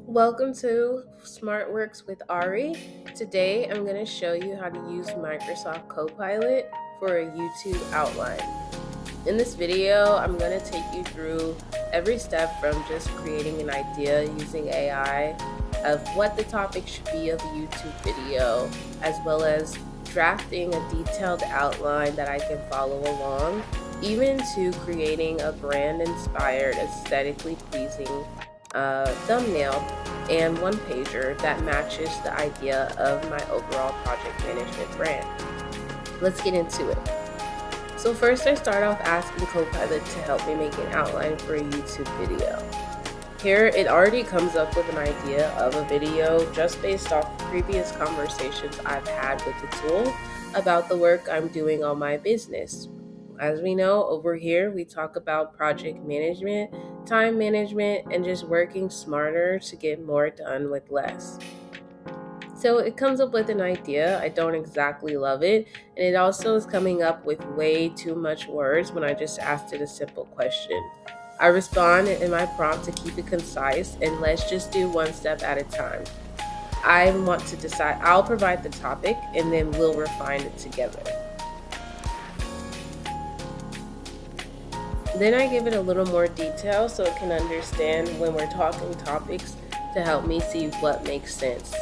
Welcome to Smart Works with Ari. Today I'm going to show you how to use Microsoft Copilot for a YouTube outline. In this video, I'm going to take you through every step from just creating an idea using AI of what the topic should be of a YouTube video, as well as drafting a detailed outline that I can follow along, even to creating a brand-inspired, aesthetically pleasing thumbnail and one pager that matches the idea of my overall project management brand. Let's get into it. So first I start off asking Copilot to help me make an outline for a YouTube video. Here it already comes up with an idea of a video just based off previous conversations I've had with the tool about the work I'm doing on my business. As we know, over here we talk about project management, time management, and just working smarter to get more done with less. So it comes up with an idea. I don't exactly love it, and it also is coming up with way too much words when I just asked it a simple question. I respond in my prompt to keep it concise and let's just do one step at a time. I want to decide, I'll provide the topic and then we'll refine it together. Then I give it a little more detail so it can understand when we're talking topics to help me see what makes sense.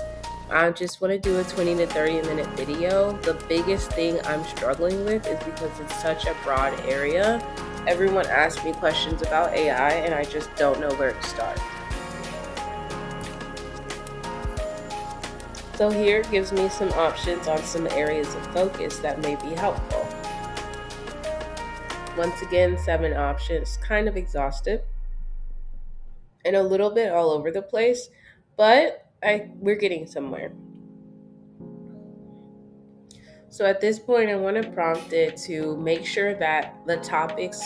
I just want to do a 20 to 30 minute video. The biggest thing I'm struggling with is because it's such a broad area. Everyone asks me questions about AI and I just don't know where to start. So here it gives me some options on some areas of focus that may be helpful. Once again, 7 options, kind of exhaustive and a little bit all over the place, but we're getting somewhere. So at this point, I want to prompt it to make sure that the topics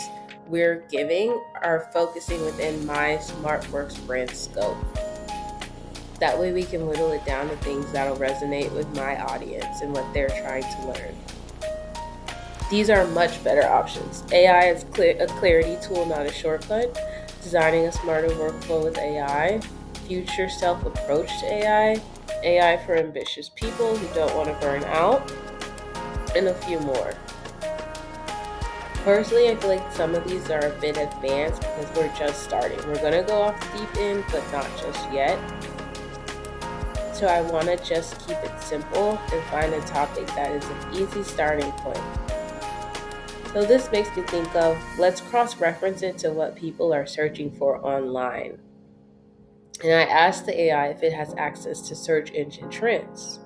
we're giving are focusing within my SmartWorks brand scope. That way we can whittle it down to things that'll resonate with my audience and what they're trying to learn. These are much better options. AI is a clarity tool, not a shortcut. Designing a smarter workflow with AI. Future self approach to AI. AI for ambitious people who don't want to burn out. And a few more. Personally, I feel like some of these are a bit advanced because we're just starting. We're going to go off the deep end, but not just yet. So I want to just keep it simple and find a topic that is an easy starting point. So this makes me think of, let's cross-reference it to what people are searching for online. And I asked the AI if it has access to search engine trends.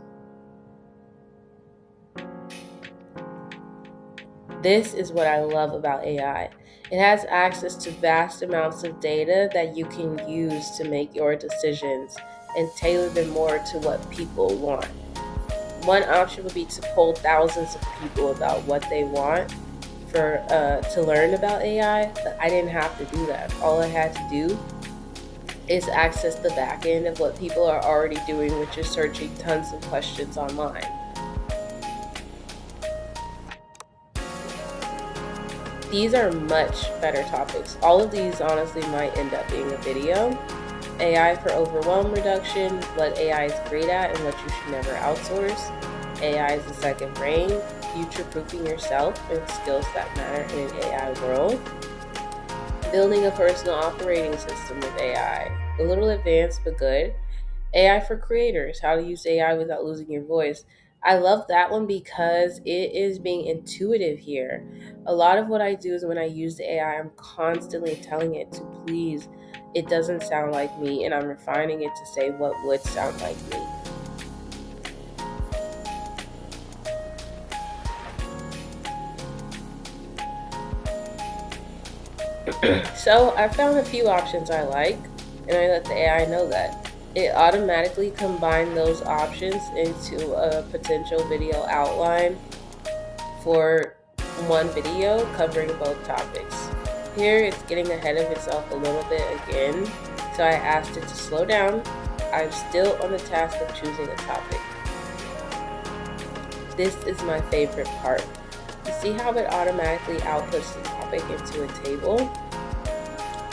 This is what I love about AI. It has access to vast amounts of data that you can use to make your decisions and tailor them more to what people want. One option would be to poll thousands of people about what they want to learn about AI, but I didn't have to do that. All I had to do is access the back end of what people are already doing, which is searching tons of questions online. These are much better topics. All of these honestly might end up being a video. AI for overwhelm reduction, what AI is great at and what you should never outsource. AI is the second brain, future-proofing yourself and skills that matter in an AI world. Building a personal operating system with AI, a little advanced but good. AI for creators, how to use AI without losing your voice. I love that one because it is being intuitive here. A lot of what I do is when I use the AI, I'm constantly telling it to please, it doesn't sound like me, and I'm refining it to say what would sound like me. So I found a few options I like, and I let the AI know that. It automatically combined those options into a potential video outline for one video covering both topics. Here it's getting ahead of itself a little bit again, so I asked it to slow down. I'm still on the task of choosing a topic. This is my favorite part. You see how it automatically outputs the topic into a table?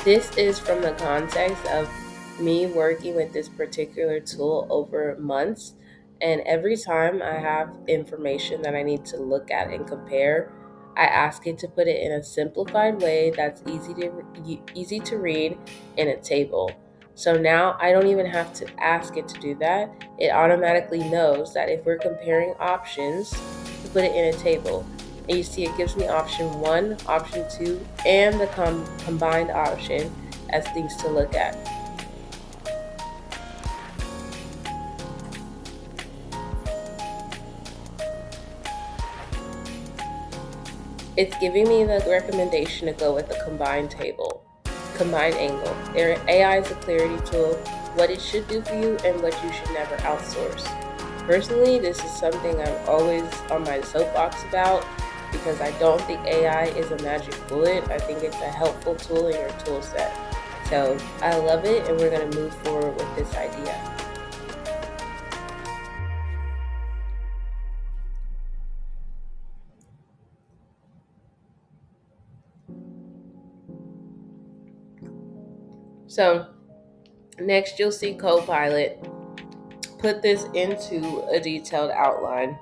This is from the context of me working with this particular tool over months, and every time I have information that I need to look at and compare, I ask it to put it in a simplified way that's easy to read in a table. So now I don't even have to ask it to do that. It automatically knows that if we're comparing options, to put it in a table. And you see it gives me option 1, option 2, and the combined option as things to look at. It's giving me the recommendation to go with the combined angle. AI is a clarity tool, what it should do for you and what you should never outsource. Personally, this is something I'm always on my soapbox about, because I don't think AI is a magic bullet. I think it's a helpful tool in your tool set. So I love it, and we're going to move forward with this idea. So next you'll see Copilot put this into a detailed outline.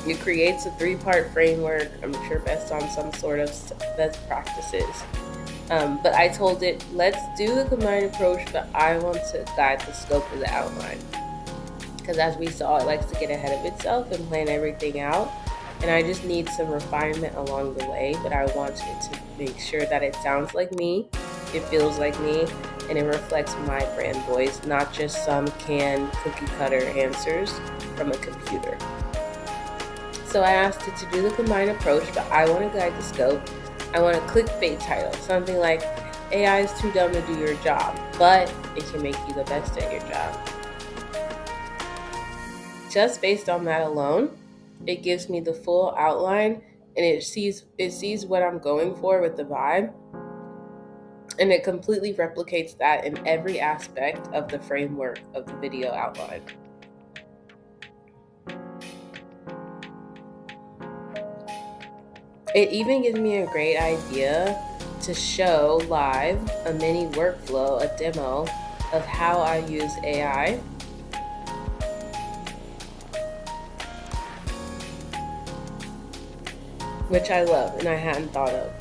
It creates a 3-part framework, I'm sure based on some sort of best practices. But I told it, let's do the combined approach, but I want to guide the scope of the outline. Because as we saw, it likes to get ahead of itself and plan everything out. And I just need some refinement along the way, but I want it to make sure that it sounds like me, it feels like me, and it reflects my brand voice, not just some canned cookie cutter answers from a computer. So I asked it to do the combined approach, but I want to guide the scope. I want a clickbait title, something like AI is too dumb to do your job, but it can make you the best at your job. Just based on that alone, it gives me the full outline, and it sees what I'm going for with the vibe, and it completely replicates that in every aspect of the framework of the video outline. It even gives me a great idea to show live a mini workflow, a demo of how I use AI. Which I love and I hadn't thought of.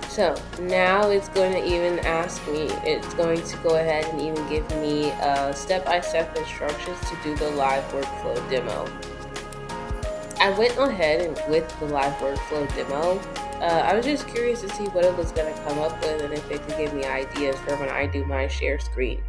So now it's going to even ask me, it's going to go ahead and even give me step-by-step instructions to do the live workflow demo. I went ahead and with the live workflow demo, I was just curious to see what it was going to come up with and if it could give me ideas for when I do my share screen.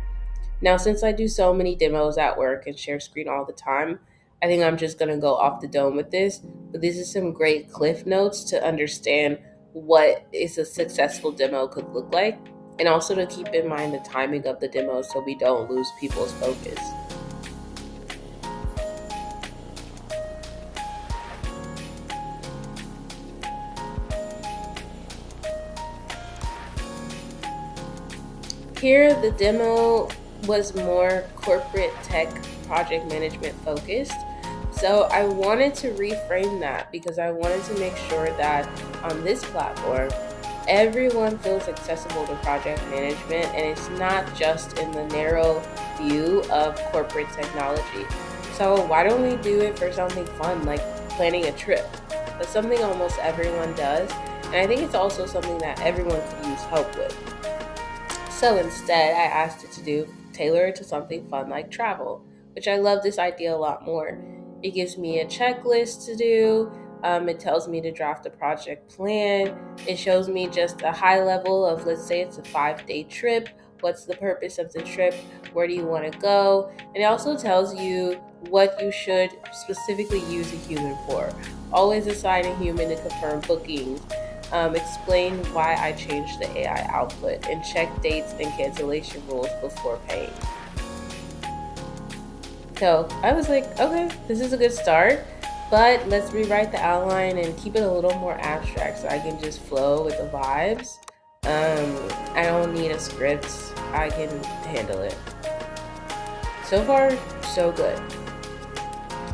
Now, since I do so many demos at work and share screen all the time, I think I'm just going to go off the dome with this. But this is some great cliff notes to understand what is a successful demo could look like, and also to keep in mind the timing of the demo so we don't lose people's focus. Here, the demo was more corporate tech project management focused. So I wanted to reframe that because I wanted to make sure that on this platform, everyone feels accessible to project management, and it's not just in the narrow view of corporate technology. So why don't we do it for something fun, like planning a trip? That's something almost everyone does, and I think it's also something that everyone could use help with. So instead, I asked it to tailor it to something fun like travel, which I love this idea a lot more. It gives me a checklist to do. It tells me to draft a project plan. It shows me just a high level of, let's say it's a 5-day trip. What's the purpose of the trip? Where do you want to go? And it also tells you what you should specifically use a human for. Always assign a human to confirm bookings. Explain why I changed the AI output, and check dates and cancellation rules before paying. So I was like, okay, this is a good start, but let's rewrite the outline and keep it a little more abstract so I can just flow with the vibes. I don't need a script. I can handle it. So far, so good.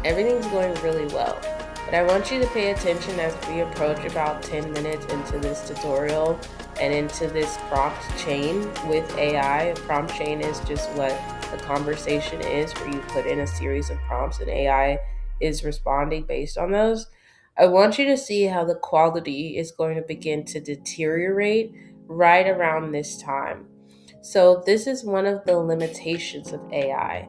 Everything's going really well. But I want you to pay attention as we approach about 10 minutes into this tutorial and into this prompt chain with AI. A prompt chain is just what the conversation is, where you put in a series of prompts and AI is responding based on those. I want you to see how the quality is going to begin to deteriorate right around this time. So this is one of the limitations of AI.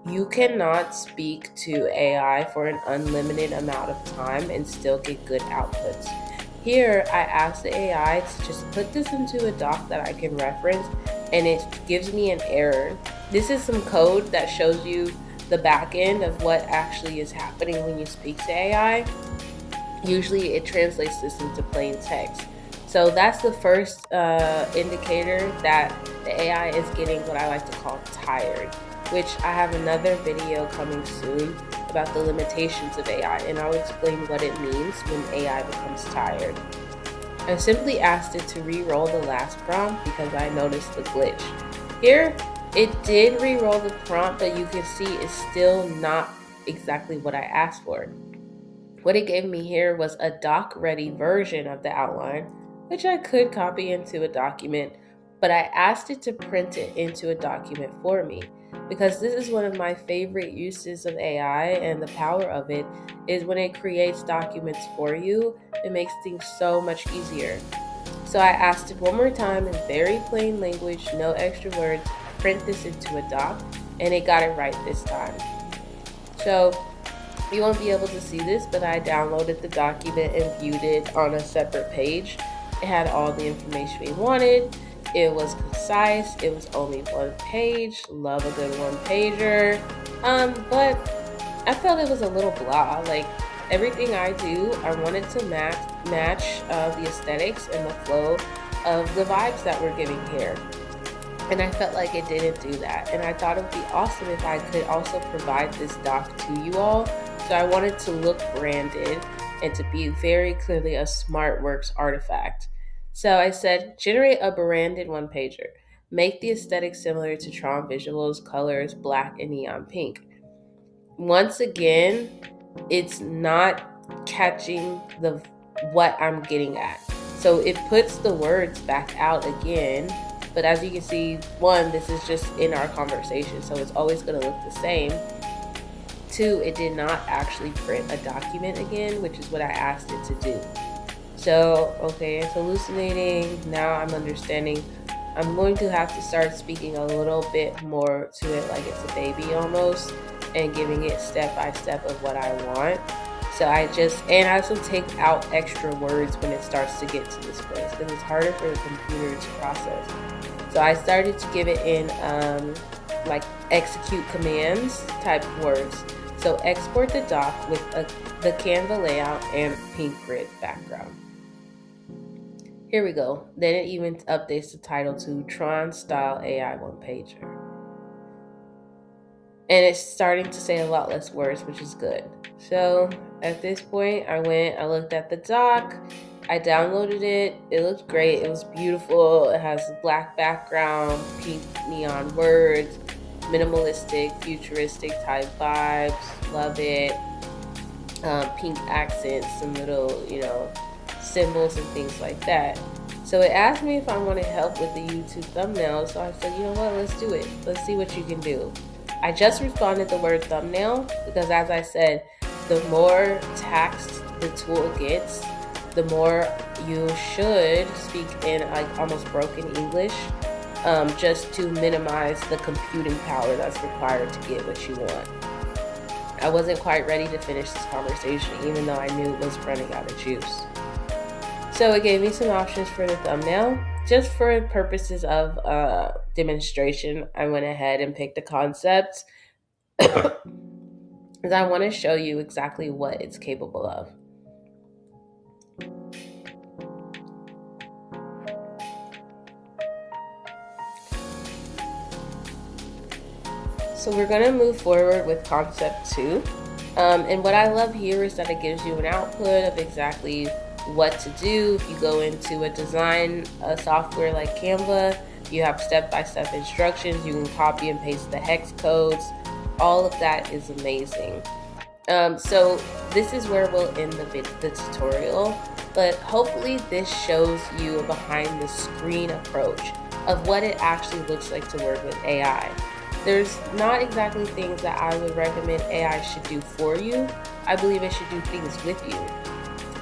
You cannot speak to AI for an unlimited amount of time and still get good outputs. Here, I asked the AI to just put this into a doc that I can reference, and it gives me an error. This is some code that shows you the back end of what actually is happening when you speak to AI. Usually it translates this into plain text. So that's the first indicator that the AI is getting what I like to call tired, which I have another video coming soon about the limitations of AI, and I'll explain what it means when AI becomes tired. I simply asked it to re-roll the last prompt because I noticed the glitch. Here, it did re-roll the prompt, but you can see it's still not exactly what I asked for. What it gave me here was a doc-ready version of the outline, which I could copy into a document, but I asked it to print it into a document for me, because this is one of my favorite uses of AI, and the power of it is when it creates documents for you, it makes things so much easier. So I asked it one more time in very plain language, no extra words, print this into a doc, and it got it right this time. So you won't be able to see this, but I downloaded the document and viewed it on a separate page. It had all the information we wanted. It was concise. It was only one page. Love a good one pager. But I felt it was a little blah. Like everything I do, I wanted to match the aesthetics and the flow of the vibes that we're giving here. And I felt like it didn't do that. And I thought it would be awesome if I could also provide this doc to you all. So I wanted to look branded and to be very clearly a SmartWorks artifact. So I said, generate a branded one pager. Make the aesthetic similar to Tron Visuals, colors, black and neon pink. Once again, it's not catching what I'm getting at. So it puts the words back out again. But as you can see, one, this is just in our conversation, so it's always going to look the same. Two, it did not actually print a document again, which is what I asked it to do. So, okay, it's hallucinating. Now I'm understanding. I'm going to have to start speaking a little bit more to it like it's a baby almost, and giving it step by step of what I want. So I also take out extra words when it starts to get to this place, because it's harder for the computer to process. So I started to give it in like execute commands type words. So export the doc with the Canva layout and pink grid background. Here we go. Then it even updates the title to Tron Style AI One Pager. And it's starting to say a lot less words, which is good. So at this point, I looked at the doc, I downloaded it. It looked great. It was beautiful. It has a black background, pink neon words, minimalistic, futuristic type vibes. Love it. Pink accents, some little, symbols and things like that. So it asked me if I wanted help with the YouTube thumbnail. So I said, you know what, let's do it. Let's see what you can do. I just responded the word thumbnail because, as I said, the more taxed the tool gets, the more you should speak in like almost broken English, just to minimize the computing power that's required to get what you want. I wasn't quite ready to finish this conversation, even though I knew it was running out of juice. So it gave me some options for the thumbnail. Just for purposes of demonstration, I went ahead and picked a concept because I want to show you exactly what it's capable of. So we're going to move forward with concept 2. And what I love here is that it gives you an output of exactly what to do. If you go into a design software like Canva, you have step-by-step instructions. You can copy and paste the hex codes. All of that is amazing. So this is where we'll end the tutorial, but hopefully this shows you a behind the screen approach of what it actually looks like to work with AI. There's not exactly things that I would recommend AI should do for you. I believe it should do things with you.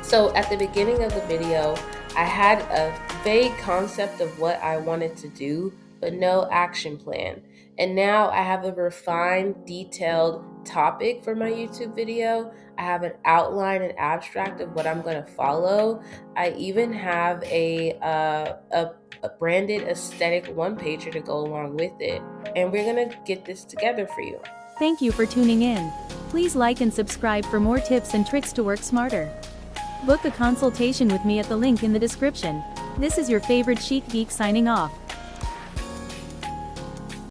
So at the beginning of the video, I had a vague concept of what I wanted to do, but no action plan. And now I have a refined, detailed topic for my YouTube video. I have an outline and abstract of what I'm going to follow. I even have a branded aesthetic one-pager to go along with it. And we're going to get this together for you. Thank you for tuning in. Please like and subscribe for more tips and tricks to work smarter. Book a consultation with me at the link in the description. This is your favorite Chic Geek signing off.